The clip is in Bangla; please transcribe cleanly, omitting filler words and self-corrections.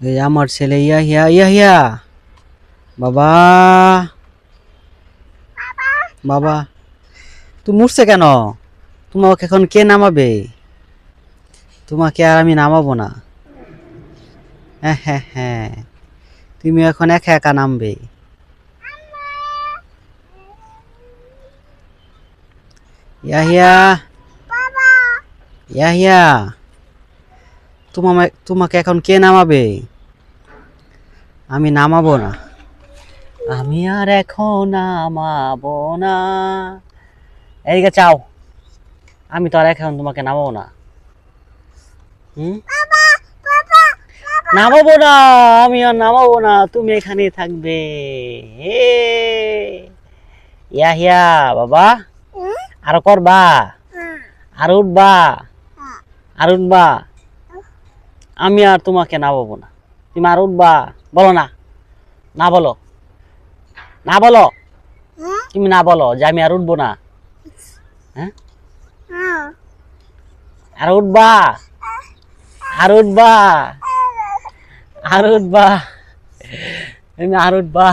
এই আমার ছেলে ইয়াহিয়া ইয়াহিয়া বাবা বাবা তুমি উঠছে কেন? তোমাকে এখন কে নামাবে? তোমাকে আর আমি নামাবো না। হ্যাঁ হ্যাঁ হ্যাঁ, তুমি এখন একা একা নামবে। ইয়াহিয়া ইয়াহিয়া তোমাকে এখন কে নামাবে? আমি নামাবো না। আমি আর এখন নামাবো না। এইদিকে চাও, আমি তো আর এখন তোমাকে নামাবো না। হুম, নামাবো না। আমি আর নামাবো না, তুমি এখানেই থাকবে। হে ইয়াহিয়া বাবা, আর করবা, আর উঠবা, আর উঠবা। আমি আর তোমাকে নামাবো না। তুমি আর উঠবা? বলো না, না বলো, না বলো, তুমি না বলো যে আমি আর উঠবো না। হ্যাঁ, আর উঠবা, আর উঠবা, আর উঠবা, তুমি আর উঠবা।